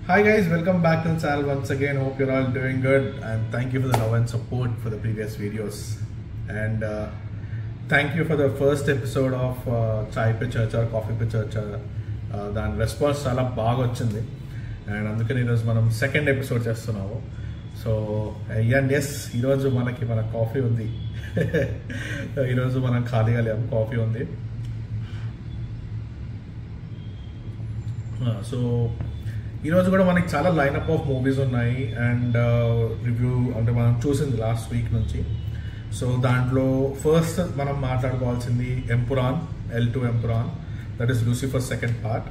Hi guys, welcome back to the channel once again. Hope you're all doing good and thank you for the love and support for the previous videos. And thank you for the first episode of Chai Pe Charcha or Coffee Pe Charcha. దాని response చాలా బాగా వచ్చింది and అందుకని ఈరోజు మనం second episode చేస్తున్నాము. So and yes ఈరోజు మన కాఫీ ఉంది. ఈరోజు మనం ఖాళీగా లేము, కాఫీ ఉంది. సో ఈరోజు కూడా మనకి చాలా లైనప్ ఆఫ్ మూవీస్ ఉన్నాయి అండ్ రివ్యూ అంటే మనం చూసింది లాస్ట్ వీక్ నుంచి. సో దాంట్లో ఫస్ట్ మనం మాట్లాడుకోవాల్సింది Empuraan, L2 Empuraan, that is Lucifer's second part,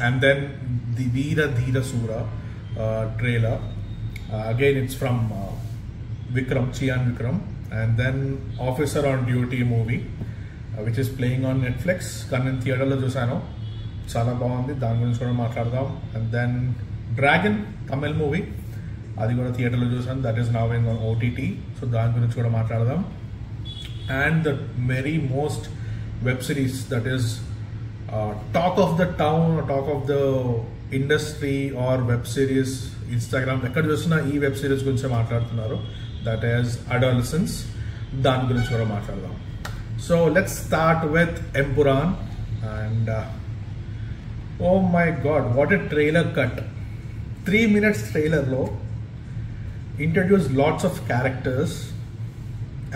and then the Veera Dheera Sura trailer. Again it's from Vikram, Chiyan Vikram, and then Officer on Duty movie which is playing on Netflix. Kannan theater lo chusano, చాలా బాగుంది, దాని గురించి కూడా మాట్లాడదాం. And then Dragon Tamil movie, అది కూడా థియేటర్లో చూసాను, that is now in OTT, so దాని గురించి కూడా మాట్లాడదాం. And the very most web series that is talk of the town, talk of the industry or web series, Instagram ఎక్కడ చూసినా ఈ వెబ్ సిరీస్ గురించి మాట్లాడుతున్నారు, దట్ ఈస్ అడాలసెన్స్. దాని గురించి కూడా మాట్లాడదాం. So let's start with Empuraan. And oh my god, what a trailer cut. 3 minutes trailer lo introduce lots of characters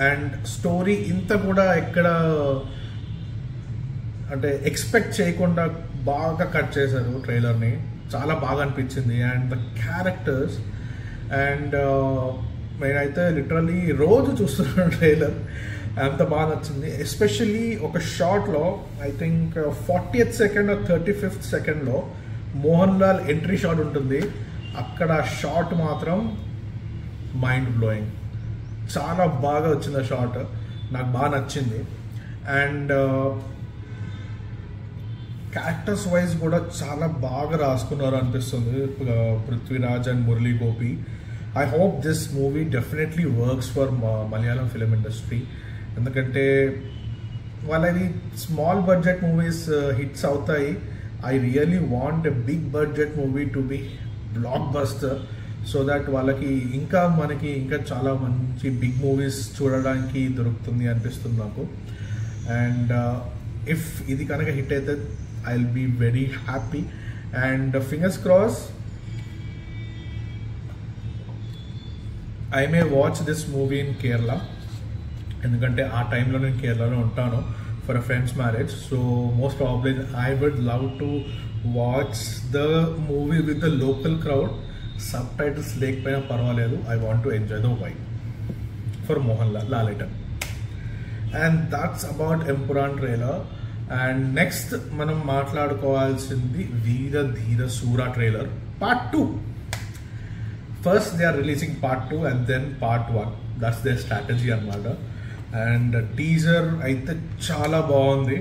and story inta kuda ekkada ante expect cheyakunda baga cut chesaru trailer ni, chaala baga anpichindi. And the characters and నేనైతే literally రోజు చూస్తున్నాను trailer, అంత బాగా నచ్చింది. Especially ఒక షాట్లో I think 40th second 35th సెకండ్లో Mohan Lal entry shot ఉంటుంది. అక్కడ షాట్ మాత్రం మైండ్ బ్లోయింగ్, చాలా బాగా వచ్చింది ఆ షాట్, నాకు బాగా నచ్చింది. అండ్ క్యారెక్టర్స్ వైజ్ కూడా చాలా బాగా రాసుకున్నారు అనిపిస్తుంది Prithviraj and Murali Gopi. I hope this movie definitely works for Malayalam film industry. ఎందుకంటే వాళ్ళవి స్మాల్ బడ్జెట్ మూవీస్ హిట్స్ అవుతాయి. I really want a big budget movie to be blockbuster, so that వాళ్ళకి మనకి ఇంకా చాలా మంచి బిగ్ మూవీస్ చూడడానికి దొరుకుతుంది అనిపిస్తుంది నాకు. అండ్ ఇఫ్ ఇది కనుక హిట్ అయితే I will be very happy. And fingers cross I may watch this movie in Kerala, ఎందుకంటే ఆ టైంలో నేను కేరళలో ఉంటాను for a friend's marriage. So most probably I would love to watch the movie with the local crowd, subtitles లేకపోయినా పర్వాలేదు. I want to enjoy the vibe for Mohanlal item. And that's about Empuraan trailer. And next మనం మాట్లాడుకోవాల్సింది Veera Dheera Soora trailer part 2. First they are releasing part 2 and then part 1. That's their strategy anamata. And teaser aithe chaala baagundi.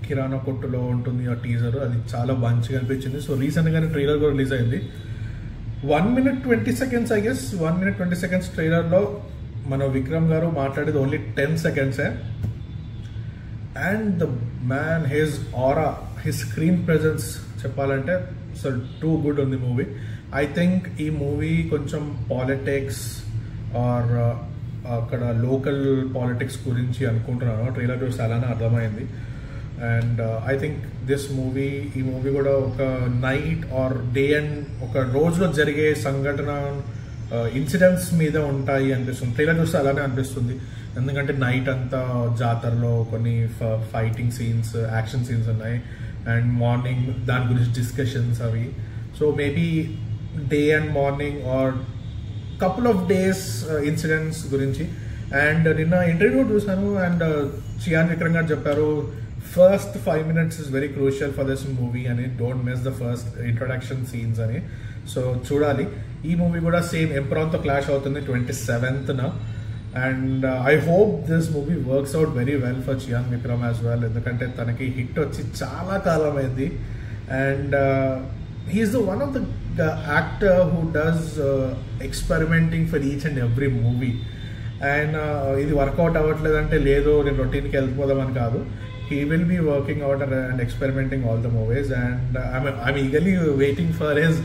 Kirana kottulo untundi a teaser, adi chaala manchiga anpichindi. So recent gaane trailer kuda release ayindi. 1 minute 20 seconds I guess. 1 minute 20 seconds trailer lo mana Vikram garu maatladedi only 10 seconds and the man, his aura, his screen presence cheppalante so too good on the movie. I think ee movie koncham politics or akkada local politics gurinchi anukuntunnanu, trailer చూసి అలానే అర్థమైంది. And I think this movie, ఈ movie కూడా ఒక night are day and ఒక రోజులో జరిగే సంఘటన ఇన్సిడెంట్స్ మీద ఉంటాయి అనిపిస్తుంది. ట్రైలర్ చూస్తే అలానే అనిపిస్తుంది, ఎందుకంటే నైట్ అంతా జాతరలో కొన్ని ఫైటింగ్ సీన్స్, యాక్షన్ సీన్స్ ఉన్నాయి అండ్ మార్నింగ్ దాని గురించి డిస్కషన్స్ అవి. So maybe day and morning or couple of days incidents గురించి. అండ్ నిన్న ఇంటర్వ్యూ చూసాను అండ్ చియాన్ విక్రమ్ గారు చెప్పారు first 5 minutes is very crucial for this movie అని, don't miss the first introduction scenes అని. సో చూడాలి. ఈ మూవీ కూడా సేమ్ ఎంపురాన్తో క్లాష్ అవుతుంది 27th. And I hope this movie works out very well for Chiyaan Vikram as well, ఎందుకంటే తనకి హిట్ వచ్చి చాలా కాలం అయింది. And he's the one of the actor who does experimenting for each and every movie. And ఇది వర్కౌట్ అవ్వట్లేదంటే లేదు నేను రొటీన్కి వెళ్ళిపోదామని కాదు, he will be working out and experimenting all the movies, and I'm eagerly waiting for his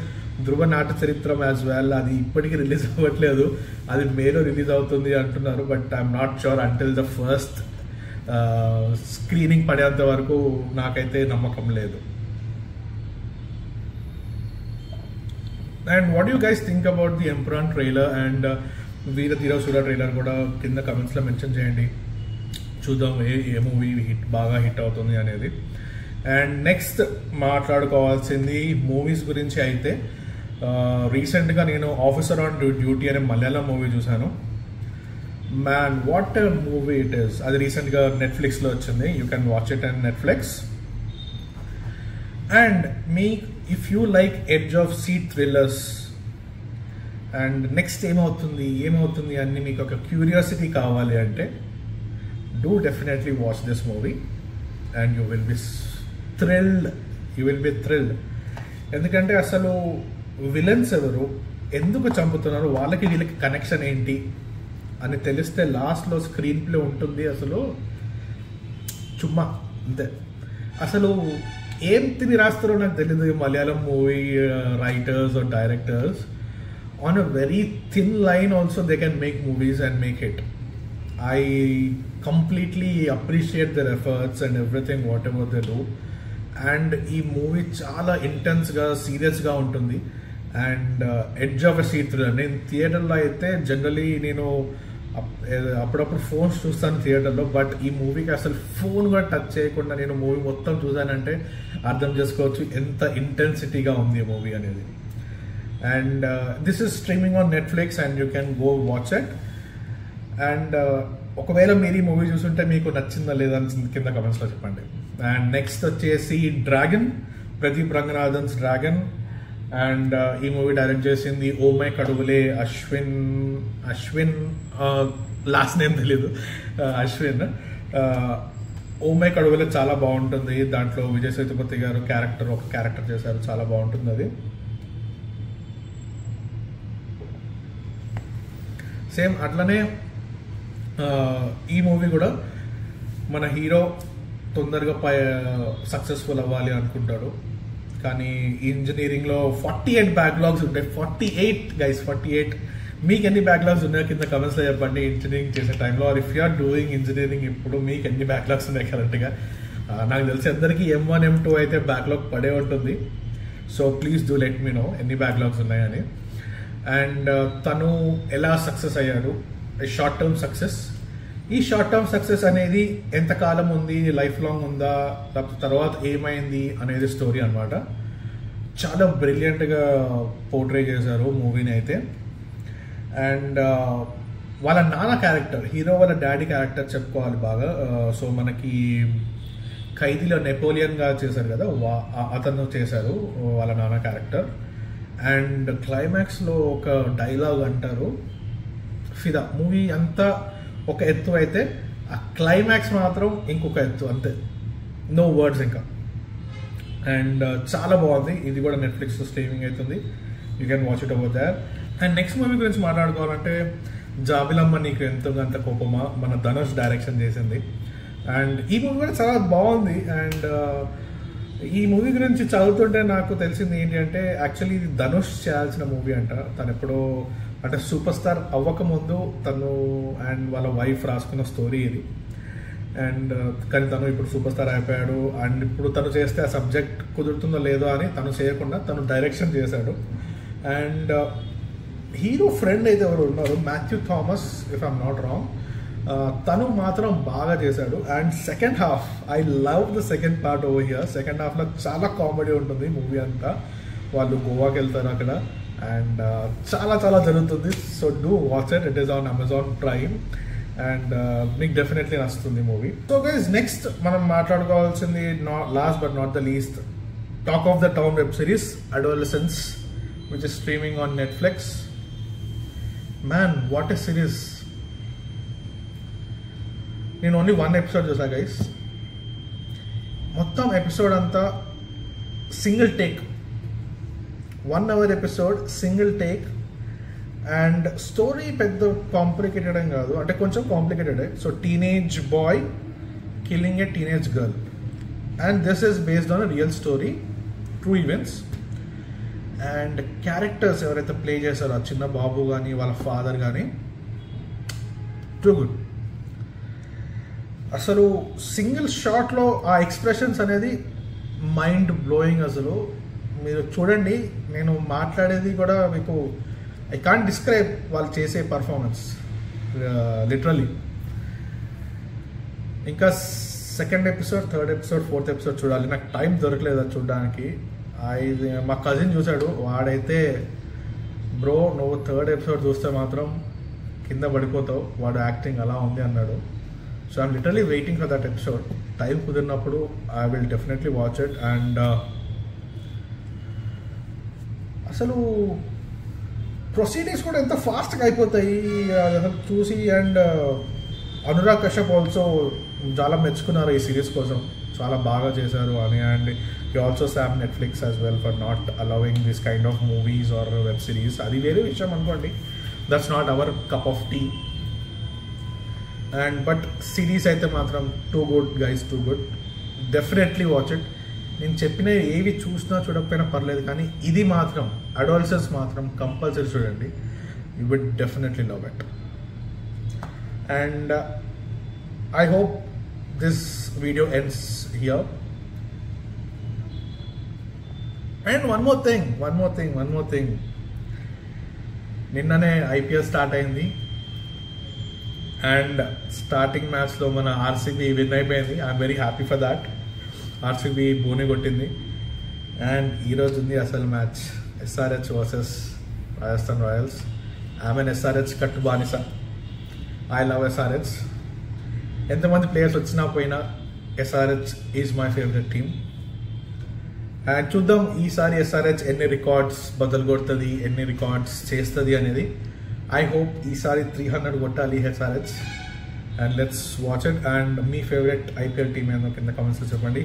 ధ్రువ నాట చరిత్రం as well. అది ఇప్పటికీ release అవ్వట్లేదు, అది మేలో రిలీజ్ అవుతుంది అంటున్నారు, but I'm not sure until the first screening పడేంత వరకు నాకైతే నమ్మకం లేదు. And what you guys think about the Empuraan trailer and Veera Dheera Soora trailer కూడా కింద కమెంట్స్లో మెన్షన్ చేయండి, చూద్దాం ఏ మూవీ బాగా హిట్ అవుతుంది అనేది. అండ్ నెక్స్ట్ మాట్లాడుకోవాల్సింది మూవీస్ గురించి అయితే, రీసెంట్గా నేను ఆఫీసర్ ఆన్ డ్యూటీ అనే మలయాళం మూవీ చూశాను. Man what a movie it is. అది రీసెంట్గా నెట్ఫ్లిక్స్లో వచ్చింది, you can watch it and Netflix. And if you like edge of seat thrillers and next ఏమవుతుంది అని మీకు ఒక క్యూరియాసిటీ కావాలి అంటే, do definitely watch this movie and you will be thrilled. ఎందుకంటే అసలు విలన్స్ ఎవరు, ఎందుకు చంపుతున్నారు, వాళ్ళకి వీళ్ళకి కనెక్షన్ ఏంటి అని తెలిస్తే లాస్ట్లో స్క్రీన్ ప్లే ఉంటుంది అసలు చుమ్మా అంతే. అసలు ఏం తిని రాస్తారో నాకు తెలియదు Malayalam movie writers or directors. On a very thin line also they can make movies and make hit. I completely appreciate their efforts and everything whatever they do. And ee movie chaala intense ga serious ga untundi and edge of a seat thriller. నేను థియేటర్లో అయితే generally నేను అప్పుడప్పుడు phones చూస్తాను థియేటర్లో, but ఈ మూవీకి అసలు ఫోన్ కూడా టచ్ చేయకుండా నేను మూవీ మొత్తం చూసానంటే అర్థం చేసుకోవచ్చు ఎంత ఇంటెన్సిటీగా ఉంది ఈ మూవీ అనేది. And this is streaming on Netflix and you can go watch it. And ఒకవేళ మీరు ఈ మూవీ చూస్తుంటే మీకు నచ్చిందా లేదా అని కింద కమెంట్స్లో చెప్పండి. అండ్ నెక్స్ట్ వచ్చేసి dragon, Pradeep Ranganathan's dragon. And ఈ మూవీ డైరెక్ట్ చేసింది ఓమై కడుగులే అశ్విన్ లాస్ట్ నేమ్ తెలీదు, అశ్విన్. ఓమై కడుగులే చాలా బాగుంటుంది, దాంట్లో విజయ్ సేతుపతి గారు ఒక క్యారెక్టర్ చేశారు, చాలా బాగుంటుంది అది. సేమ్ అట్లనే ఈ మూవీ కూడా మన హీరో తొందరగా సక్సెస్ఫుల్ అవ్వాలి అనుకుంటాడు, కానీ ఇంజనీరింగ్లో 48 బ్యాక్లాగ్స్ ఉంటాయి. 48 గైస్, 48. మీకు ఎన్ని బ్యాక్లాగ్స్ ఉన్నాయో కింద కమెంట్స్లో చెప్పండి ఇంజనీరింగ్ చేసే టైంలో. Or if you are doing engineering ఇప్పుడు మీకు ఎన్ని బ్యాక్లాగ్స్ ఉన్నాయి కరెక్ట్గా. నాకు తెలిసి అందరికీ M1 M2 అయితే బ్యాక్లాగ్ పడే ఉంటుంది. So please do let me know ఎన్ని బ్యాక్లాగ్స్ ఉన్నాయని. అండ్ తను ఎలా సక్సెస్ అయ్యాడు, షార్ట్ టర్మ్ సక్సెస్. ఈ షార్ట్ టర్మ్ సక్సెస్ అనేది ఎంతకాలం ఉంది, లైఫ్ లాంగ్ ఉందా, తర్వాత ఏమైంది అనేది స్టోరీ అనమాట. చాలా బ్రిలియంట్గా పోర్ట్రే చేశారు మూవీని అయితే. అండ్ వాళ్ళ నాన్న క్యారెక్టర్, హీరో వాళ్ళ డాడీ క్యారెక్టర్ చెప్పుకోవాలి బాగా. సో మనకి ఖైదీలో నెపోలియన్గా చేశారు కదా, అతను చేశారు వాళ్ళ నాన్న క్యారెక్టర్. అండ్ క్లైమాక్స్లో ఒక డైలాగ్ అంటారు, ఫిదా. మూవీ అంతా ఒక ఎత్తు అయితే ఆ క్లైమాక్స్ మాత్రం ఇంకొక ఎత్తు, అంతే, నో వర్డ్స్ ఇంకా. అండ్ చాలా బాగుంది, ఇది కూడా నెట్ఫ్లిక్స్లో స్ట్రీమింగ్ అవుతుంది, you can watch it over there. And next movie గురించి మాట్లాడుకోవాలంటే జాబిలమ్మ నీకు ఎంతో అంత కోపమా, మన ధనుష్ డైరెక్షన్ చేసింది. అండ్ ఈ మూవీ కూడా చాలా బాగుంది. అండ్ ఈ మూవీ గురించి చదువుతుంటే నాకు తెలిసింది ఏంటి అంటే, యాక్చువల్లీ ఇది ధనుష్ చేయాల్సిన మూవీ అంట. తను ఎప్పుడో అంటే సూపర్ స్టార్ అవ్వకముందు తను అండ్ వాళ్ళ వైఫ్ రాసుకున్న స్టోరీ ఇది. అండ్ కానీ తను ఇప్పుడు సూపర్ స్టార్ అయిపోయాడు. అండ్ ఇప్పుడు తను చేస్తే ఆ సబ్జెక్ట్ కుదురుతుందో లేదో అని తను చేయకుండా తను డైరెక్షన్ చేశాడు. అండ్ హీరో ఫ్రెండ్ అయితే ఎవరు ఉన్నారు, Matthew Thomas if I'm not wrong, తను మాత్రం బాగా చేశాడు. And second half, I love the second part over here. Second హాఫ్లో చాలా కామెడీ ఉంటుంది మూవీ అంతా. వాళ్ళు గోవాకి వెళ్తారు అక్కడ అండ్ చాలా చాలా జరుగుతుంది. So do watch it, it is on Amazon Prime and మీకు డెఫినెట్లీ నచ్చుతుంది మూవీ. సో గైస్ నెక్స్ట్ మనం మాట్లాడుకోవాల్సింది last but not the least, talk of the town web series Adolescence which is streaming on Netflix. Man what a series. నేను only 1 episode చూసా guys. మొత్తం episode అంతా single take, 1 hour episode single take. And story పెద్ద complicated ఏం కాదు, అంటే కొంచెం complicated. So teenage boy killing a teenage girl. And this is based on a real story, true events. And characters ఎవరైతే play చేశారో ఆ చిన్న బాబు కానీ వాళ్ళ ఫాదర్ కానీ టూ గుడ్. అసలు సింగిల్ షాట్లో ఆ ఎక్స్ప్రెషన్స్ అనేది మైండ్ బ్లోయింగ్. అసలు మీరు చూడండి, నేను మాట్లాడేది కూడా మీకు ఐ కాంట్ డిస్క్రైబ్ వాళ్ళు చేసే పర్ఫార్మెన్స్ లిటరలీ. ఇంకా second episode, third episode, fourth episode చూడాలి. నాకు టైం దొరకలేదు అది చూడడానికి. మా కజిన్ చూశాడు, వాడైతే బ్రో నువ్వు థర్డ్ ఎపిసోడ్ చూస్తే మాత్రం కింద పడిపోతావు, వాడు యాక్టింగ్ అలా ఉంది అన్నాడు. So I'm literally waiting for that episode. Time కుదిరినప్పుడు I will definitely watch it. And అసలు ప్రొసీడింగ్స్ కూడా ఎంత ఫాస్ట్గా అయిపోతాయి అసలు చూసి. అండ్ అనురాగ్ కశ్యప్ ఆల్సో చాలా మెచ్చుకున్నారు ఈ సిరీస్ కోసం, చాలా బాగా చేశారు అని. And you also slam Netflix as well for not allowing this kind of movies or web series. అది వేరే విషయం అనుకోండి, that's not our cup of tea. And but series అయితే మాత్రం too good guys, too good. Definitely watch it. నేను చెప్పిన ఏవి చూసినా చూడకపోయినా పర్లేదు, కానీ ఇది మాత్రం అడాల్సెన్స్ మాత్రం కంపల్సరీ చూడండి. You would definitely love it. And I hope this video ends here. And one more thing. నిన్ననే IPL స్టార్ట్ అయింది. అండ్ స్టార్టింగ్ మ్యాచ్లో మన RCB విన్ అయిపోయింది. I'm very happy for that. RCB బోని కొట్టింది. అండ్ ఈరోజు ఉంది అసలు match, SRH versus Rajasthan Royals. I'm N SRH కట్టు బానిస. I love SRH. ఎంతమంది ప్లేయర్స్ వచ్చినా పోయినా SRH is my favourite team. And చూద్దాం ఈసారి SRH ఎన్ని రికార్డ్స్ బదులు కొడుతుంది, ఎన్ని రికార్డ్స్ చేస్తుంది అనేది. ఐ హోప్ ఈసారి 300 కొట్టాలి SRH. And let's watch it. And me favourite IPL team ఏమో కింద కామెంట్స్లో చెప్పండి.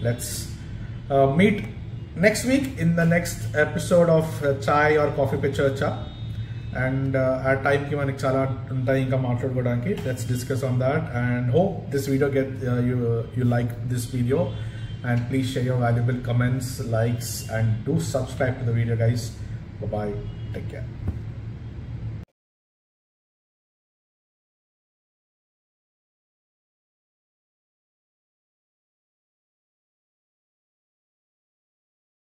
Let's meet next week in the next episode of chai or coffee pay చర్చా. అండ్ ఆ టైంకి మనకి చాలా ఉంటాయి ఇంకా మాట్లాడుకోవడానికి. Let's discuss on that. And hope this video get you like this video. And please share your valuable comments, likes, and do subscribe to the video guys. Bye bye, take care.